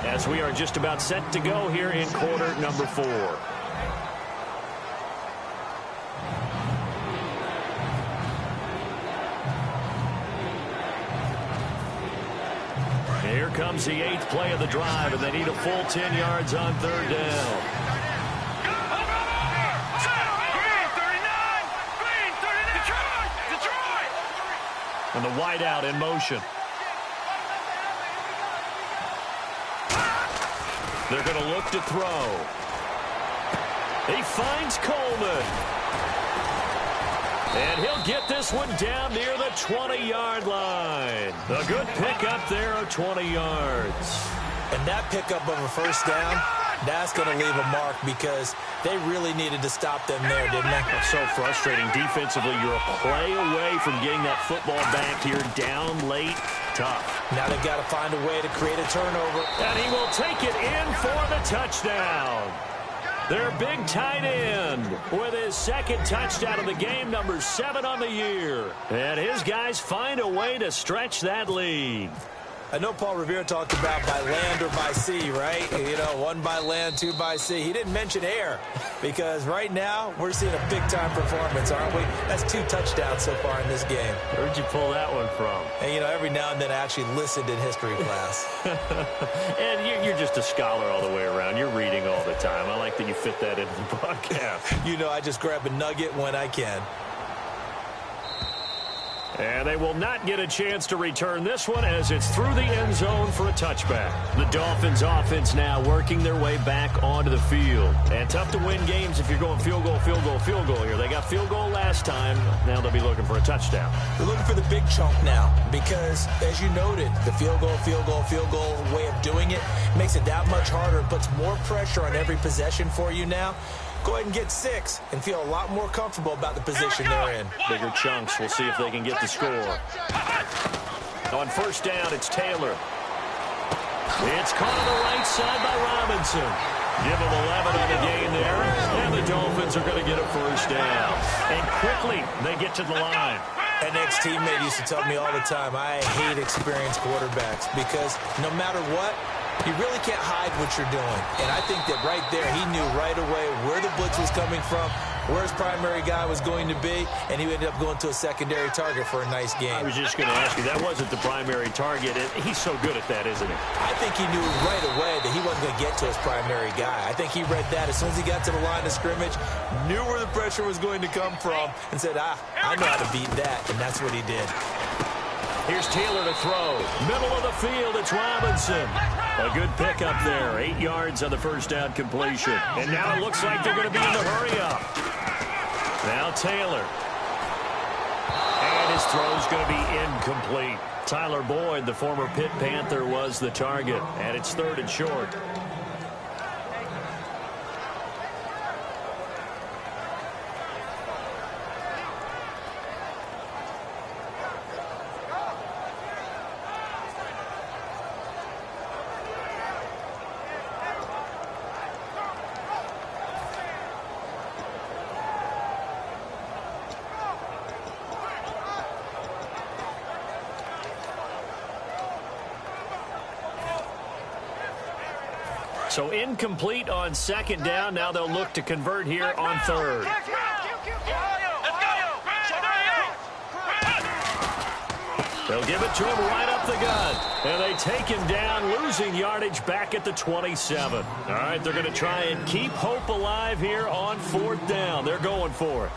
as we are just about set to go here in quarter number 4. Here comes the 8th play of the drive, and they need a full 10 yards on 3rd down. And the wideout in motion. They're going to look to throw. He finds Coleman. And he'll get this one down near the 20-yard line. A good pickup there of 20 yards. And that pickup of a first down That's going to leave a mark because they really needed to stop them there, didn't they? It's so frustrating. Defensively, you're a play away from getting that football back here down late. Tough. Now they've got to find a way to create a turnover. And he will take it in for the touchdown. Their big tight end with his second touchdown of the game, number 7 on the year. And his guys find a way to stretch that lead. I know Paul Revere talked about by land or by sea, right? You know, 1 by land, 2 by sea. He didn't mention air because right now we're seeing a big-time performance, aren't we? That's 2 touchdowns so far in this game. Where'd you pull that one from? And, you know, every now and then I actually listened in history class. And you're just a scholar all the way around. You're reading all the time. I like that you fit that into the broadcast. You know, I just grab a nugget when I can. And they will not get a chance to return this one as it's through the end zone for a touchback. The Dolphins offense now working their way back onto the field. And tough to win games if you're going field goal, field goal, field goal here. They got field goal last time. Now they'll be looking for a touchdown. They're looking for the big chunk now because, as you noted, the field goal, field goal, field goal way of doing it makes it that much harder and puts more pressure on every possession for you now. Go ahead and get 6 and feel a lot more comfortable about the position they're in. Bigger chunks. We'll see if they can get the score. On first down, it's Taylor. It's caught on the right side by Robinson. Give him 11 on the gain there, and the Dolphins are going to get a first down. And quickly, they get to the line. An ex-teammate used to tell me all the time, I hate experienced quarterbacks because no matter what, you really can't hide what you're doing. And I think that right there, he knew right away where the blitz was coming from, where his primary guy was going to be, and he ended up going to a secondary target for a nice game. I was just going to ask you, that wasn't the primary target. He's so good at that, isn't he? I think he knew right away that he wasn't going to get to his primary guy. I think he read that as soon as he got to the line of scrimmage, knew where the pressure was going to come from, and said, I know how to beat that, and that's what he did. Here's Taylor to throw. Middle of the field, it's Robinson. A good pickup there. 8 yards on the first down completion. And now it looks like they're going to be in the hurry-up. Now Taylor. And his throw's going to be incomplete. Tyler Boyd, the former Pitt Panther, was the target. And it's 3rd and short. So incomplete on second down. Now they'll look to convert here on 3rd. They'll give it to him right up the gut. And they take him down, losing yardage back at the 27. All right, they're going to try and keep hope alive here on 4th down. They're going for it.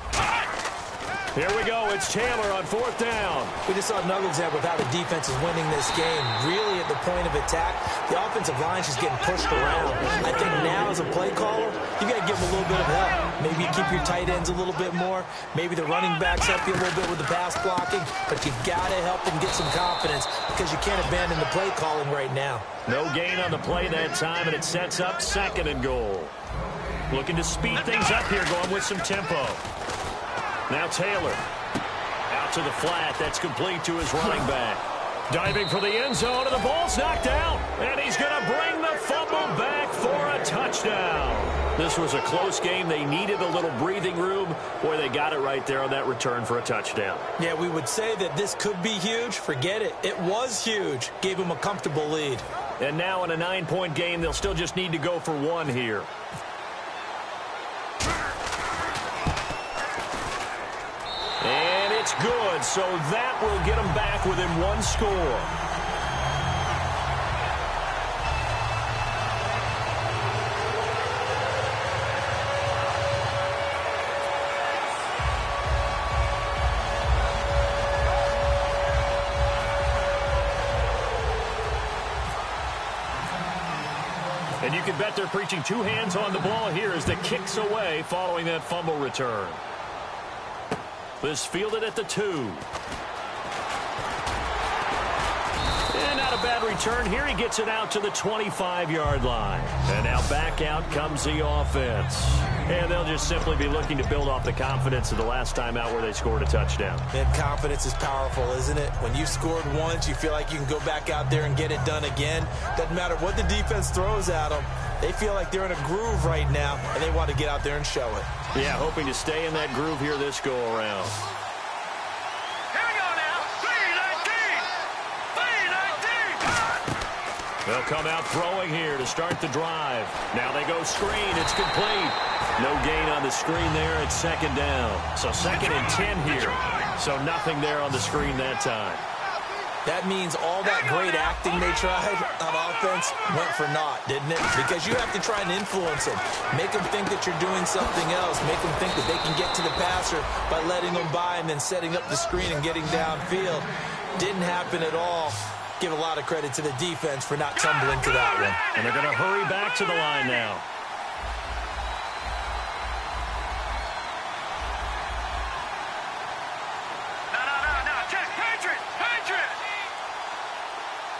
Here we go. It's Taylor on 4th down. We just saw another example of how the defense is winning this game. Really at the point of attack, the offensive line is just getting pushed around. I think now as a play caller, you got to give them a little bit of help. Maybe you keep your tight ends a little bit more. Maybe the running backs help you a little bit with the pass blocking. But you've got to help them get some confidence because you can't abandon the play calling right now. No gain on the play that time, and it sets up 2nd and goal. Looking to speed things up here, going with some tempo. Now Taylor, out to the flat. That's complete to his running back. Diving for the end zone, and the ball's knocked out. And he's going to bring the fumble back for a touchdown. This was a close game. They needed a little breathing room. Boy, they got it right there on that return for a touchdown. Yeah, we would say that this could be huge. Forget it. It was huge. Gave him a comfortable lead. And now in a 9-point game, they'll still just need to go for 1 here. And it's good, so that will get them back within 1 score. And you can bet they're preaching 2 hands on the ball here as the kick's away following that fumble return. This fielded at the 2. And out a bad return here. He gets it out to the 25-yard line. And now back out comes the offense. And they'll just simply be looking to build off the confidence of the last time out where they scored a touchdown. And confidence is powerful, isn't it? When you've scored once, you feel like you can go back out there and get it done again. Doesn't matter what the defense throws at them. They feel like they're in a groove right now, and they want to get out there and show it. Yeah, hoping to stay in that groove here this go-around. They'll come out throwing here to start the drive. Now they go screen. It's complete. No gain on the screen there. It's second down. So 2nd and 10 here. So nothing there on the screen that time. That means all that great acting they tried on offense went for naught, didn't it? Because you have to try and influence them. Make them think that you're doing something else. Make them think that they can get to the passer by letting them by and then setting up the screen and getting downfield. Didn't happen at all. Give a lot of credit to the defense for not tumbling to that one. And they're going to hurry back to the line now. No. Check. Patriot.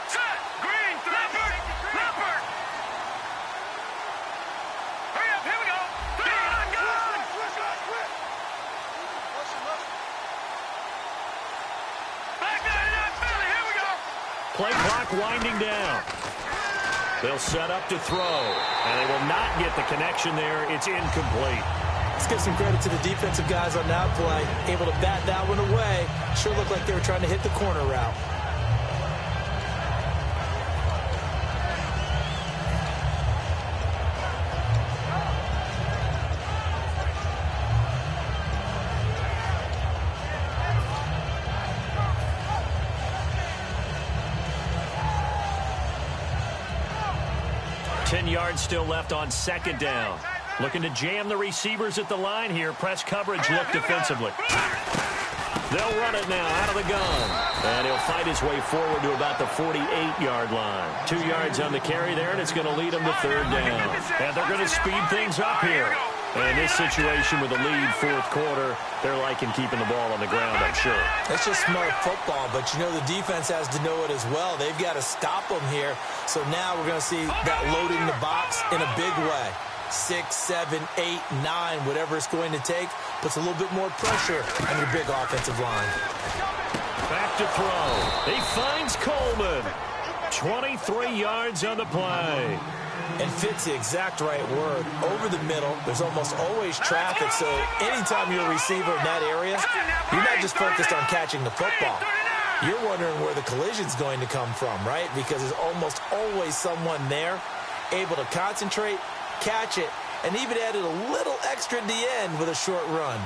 Set. Green. Leopard. Hurry up. Here we go. Gun. Back 99 Philly. Here we go. Play clock winding down. They'll set up to throw, and they will not get the connection there. It's incomplete. Let's give some credit to the defensive guys on that play. Able to bat that one away. Sure looked like they were trying to hit the corner route. Yards still left on second down. Looking to jam the receivers at the line here. Press coverage look defensively. They'll run it now out of the gun. And he'll fight his way forward to about the 48-yard line. 2 yards on the carry there, and it's going to lead him to third down. And they're going to speed things up here. And this situation with a lead fourth quarter, they're liking keeping the ball on the ground, I'm sure. That's just smart football, but you know the defense has to know it as well. They've got to stop them here. So now we're going to see that loading the box in a big way. 6, 7, 8, 9, whatever it's going to take, puts a little bit more pressure on your big offensive line. Back to throw. He finds Coleman. 23 yards on the play. And fits the exact right word. Over the middle, there's almost always traffic, so anytime you're a receiver in that area, you're not just focused on catching the football. You're wondering where the collision's going to come from, right? Because there's almost always someone there able to concentrate, catch it, and even added a little extra at the end with a short run.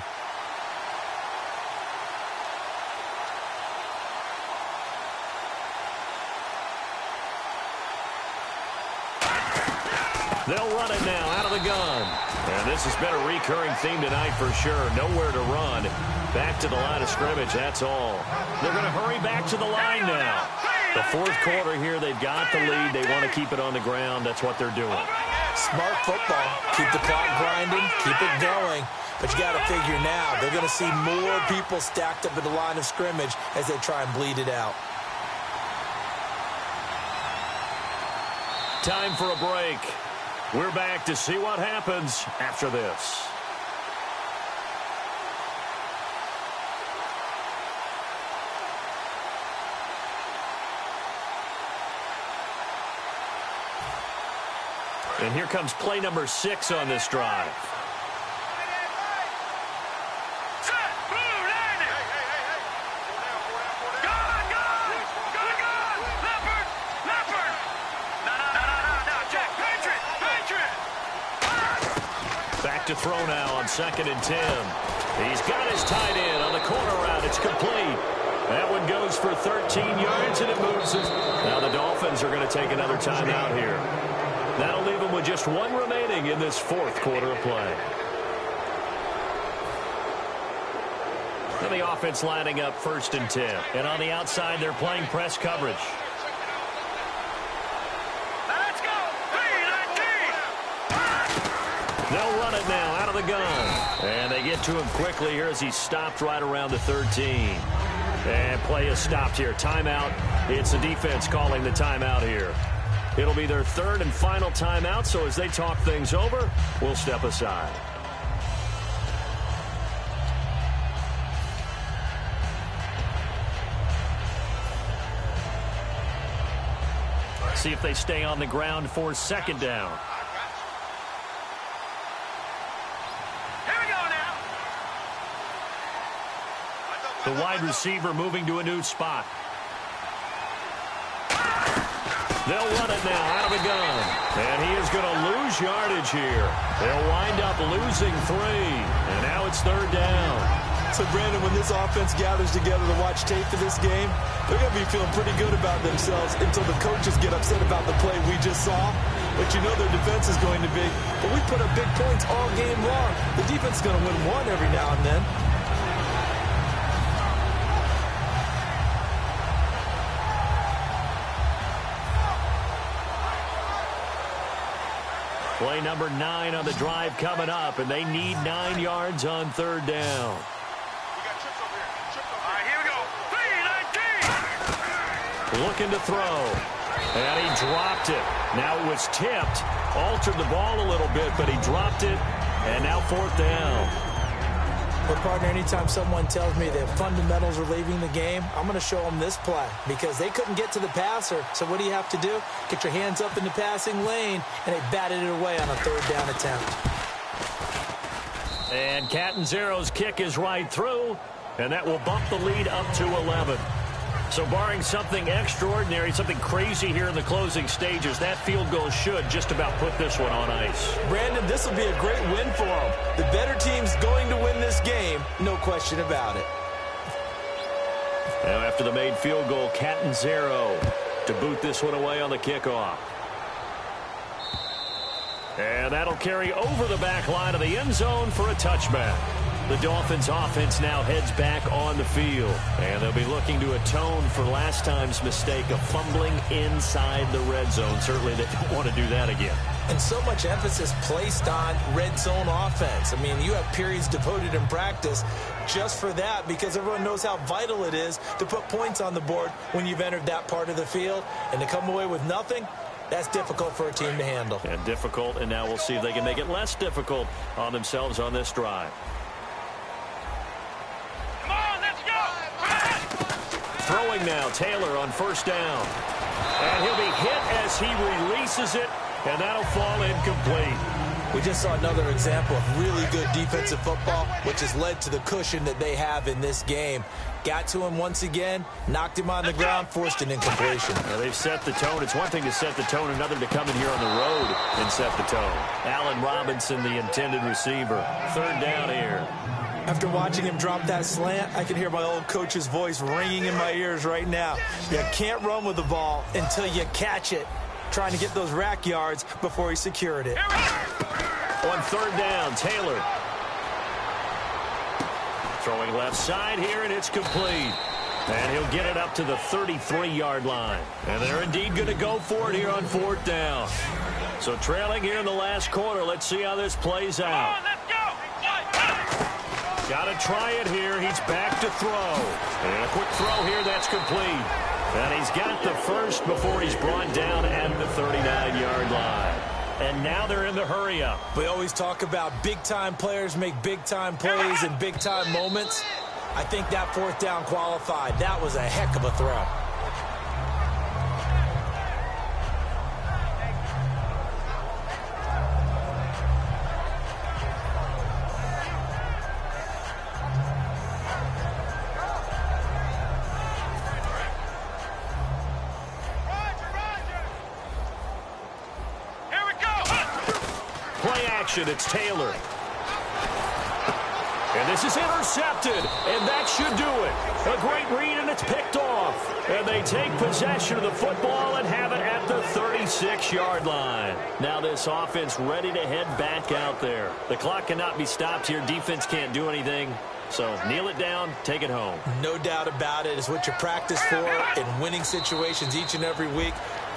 They'll run it now out of the gun. And this has been a recurring theme tonight for sure. Nowhere to run. Back to the line of scrimmage, that's all. They're going to hurry back to the line now. The fourth quarter here, they've got the lead. They want to keep it on the ground. That's what they're doing. Smart football. Keep the clock grinding. Keep it going. But you got to figure now, they're going to see more people stacked up at the line of scrimmage as they try and bleed it out. Time for a break. We're back to see what happens after this. And here comes play number 6 on this drive. To throw now on 2nd and 10. He's got his tight end on the corner route. It's complete. That one goes for 13 yards, and it moves it. Now the Dolphins are going to take another timeout here. That'll leave them with just one remaining in this fourth quarter of play. And the offense lining up 1st and 10. And on the outside, they're playing press coverage. They'll run it now out of the gun. And they get to him quickly here as he's stopped right around the 13. And play is stopped here. Timeout. It's the defense calling the timeout here. It'll be their third and final timeout, so as they talk things over, we'll step aside. See if they stay on the ground for second down. Here we go now. The wide receiver moving to a new spot. They'll run it now out of the gun. And he is going to lose yardage here. They'll wind up losing 3. And now it's third down. So, Brandon, when this offense gathers together to watch tape for this game, they're going to be feeling pretty good about themselves until the coaches get upset about the play we just saw. But you know their defense is going to be. But we put up big points all game long. The defense is going to win one every now and then. Play number 9 on the drive coming up, and they need 9 yards on third down. All right, here we go. 3-19. Looking to throw. And he dropped it. Now it was tipped. Altered the ball a little bit, but he dropped it. And now fourth down. But, partner, anytime someone tells me that fundamentals are leaving the game, I'm going to show them this play because they couldn't get to the passer. So what do you have to do? Get your hands up in the passing lane, and they batted it away on a third down attempt. And Catanzaro's kick is right through, and that will bump the lead up to 11. So barring something extraordinary, something crazy here in the closing stages, that field goal should just about put this one on ice. Brandon, this will be a great win for them. The better team's going to win this game, no question about it. Now after the made field goal, Catanzaro to boot this one away on the kickoff. And that'll carry over the back line of the end zone for a touchback. The Dolphins offense now heads back on the field. And they'll be looking to atone for last time's mistake of fumbling inside the red zone. Certainly they don't want to do that again. And so much emphasis placed on red zone offense. I mean, you have periods devoted in practice just for that because everyone knows how vital it is to put points on the board when you've entered that part of the field. And to come away with nothing, that's difficult for a team to handle. And difficult, and now we'll see if they can make it less difficult on themselves on this drive. Throwing now, Taylor on first down. And he'll be hit as he releases it, and that'll fall incomplete. We just saw another example of really good defensive football, which has led to the cushion that they have in this game. Got to him once again, knocked him on the ground, forced an incompletion. Now they've set the tone. It's one thing to set the tone, another to come in here on the road and set the tone. Allen Robinson, the intended receiver. Third down here. After watching him drop that slant, I can hear my old coach's voice ringing in my ears right now. You can't run with the ball until you catch it. Trying to get those rack yards before he secured it. On third down, Taylor. Throwing left side here, and it's complete. And he'll get it up to the 33-yard line. And they're indeed going to go for it here on fourth down. So trailing here in the last quarter. Let's see how this plays out. Got to try it here. He's back to throw. And a quick throw here. That's complete. And he's got the first before he's brought down at the 39-yard line. And now they're in the hurry-up. We always talk about big-time players make big-time plays in big-time moments. I think that fourth down qualified. That was a heck of a throw. It's Taylor. And this is intercepted, and that should do it. A great read, and it's picked off. And they take possession of the football and have it at the 36-yard line. Now this offense ready to head back out there. The clock cannot be stopped here. Defense can't do anything. So kneel it down, take it home. No doubt about it. It's what you practice for in winning situations each and every week.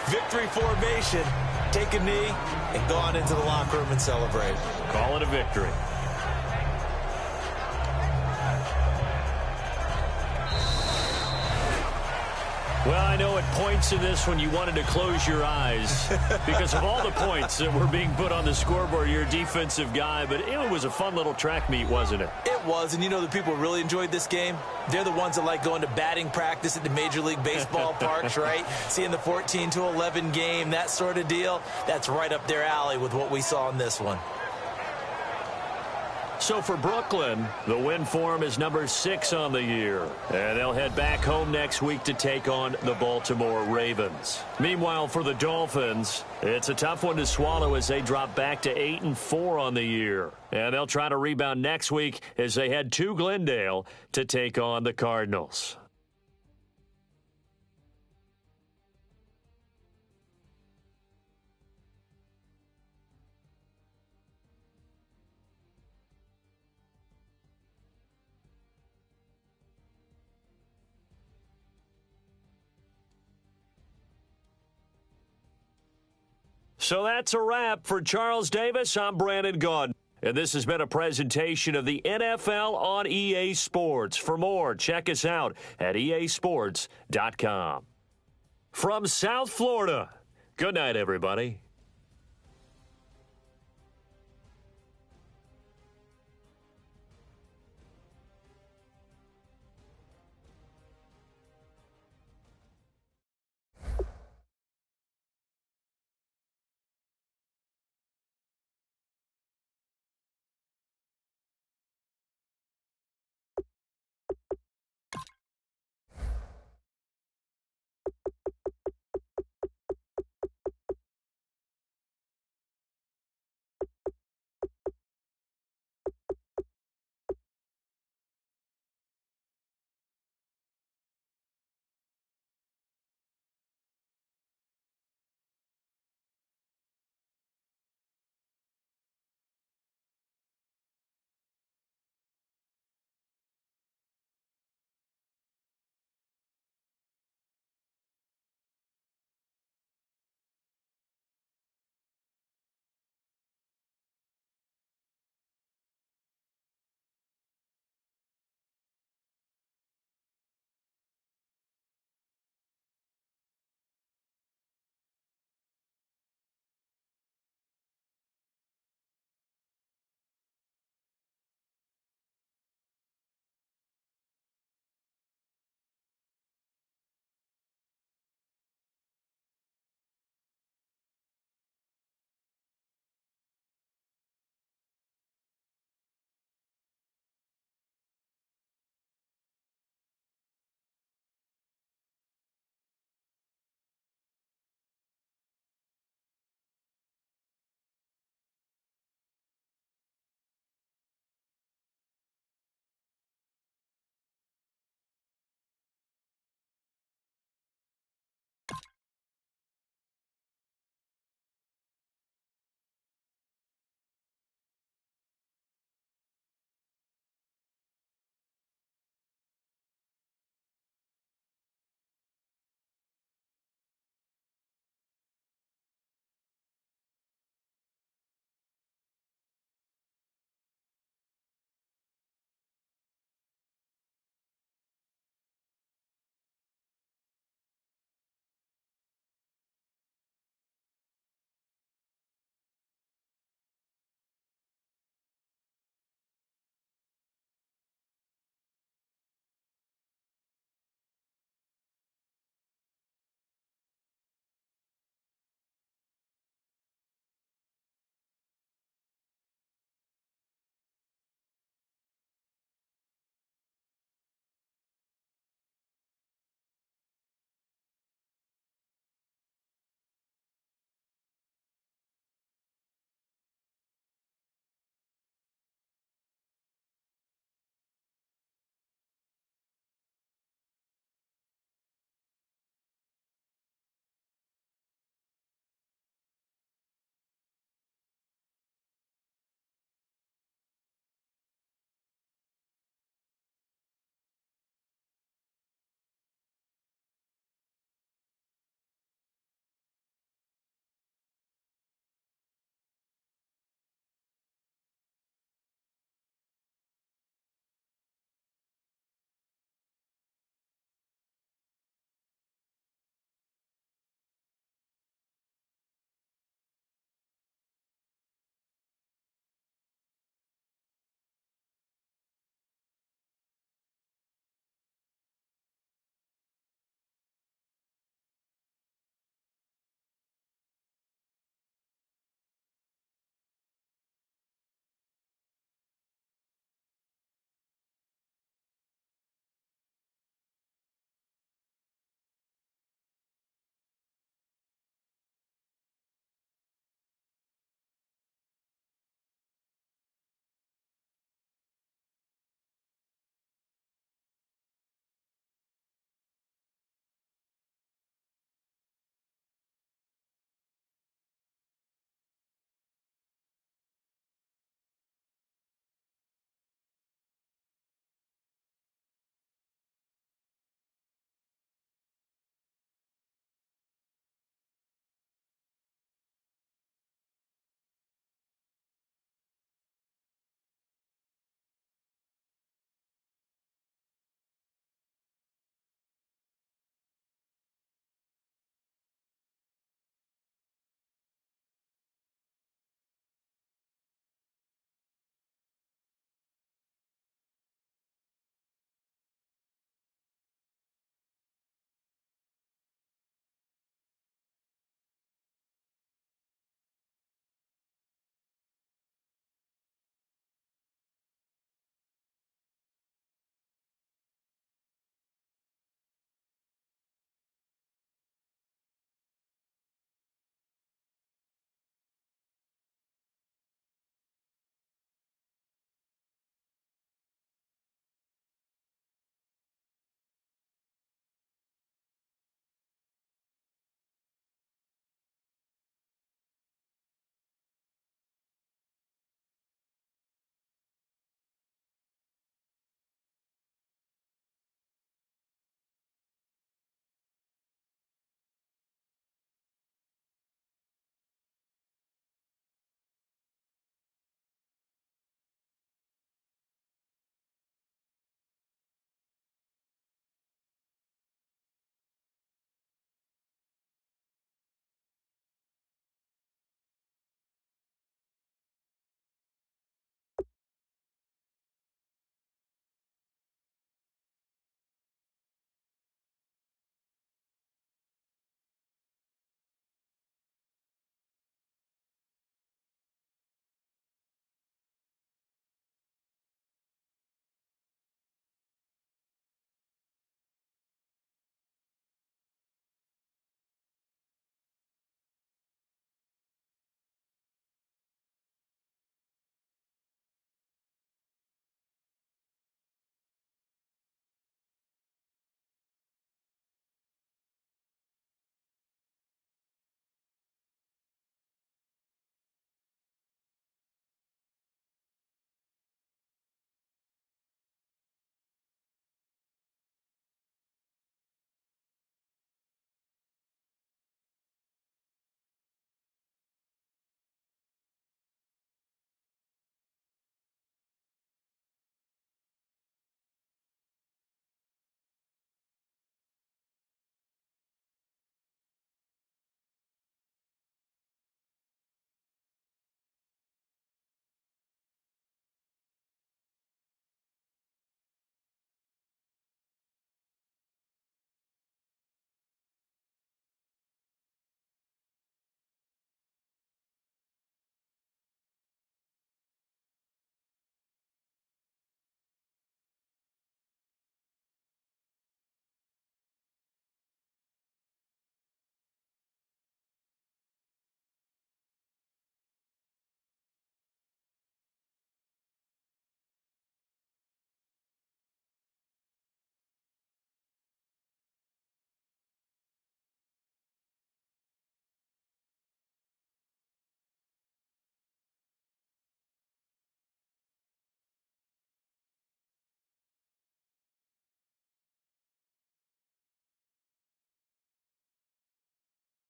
Victory formation. Take a knee and go on into the locker room and celebrate. Call it a victory. Well, I know at points in this when you wanted to close your eyes because of all the points that were being put on the scoreboard. You're a defensive guy, but it was a fun little track meet, wasn't it? It was, and you know the people who really enjoyed this game? They're the ones that like going to batting practice at the Major League Baseball parks, right? Seeing the 14-11 game, that sort of deal. That's right up their alley with what we saw in this one. So for Brooklyn, the win form is number 6 on the year. And they'll head back home next week to take on the Baltimore Ravens. Meanwhile, for the Dolphins, it's a tough one to swallow as they drop back to 8-4 on the year. And they'll try to rebound next week as they head to Glendale to take on the Cardinals. So that's a wrap. For Charles Davis, I'm Brandon Gaudin. And this has been a presentation of the NFL on EA Sports. For more, check us out at easports.com. From South Florida, good night, everybody.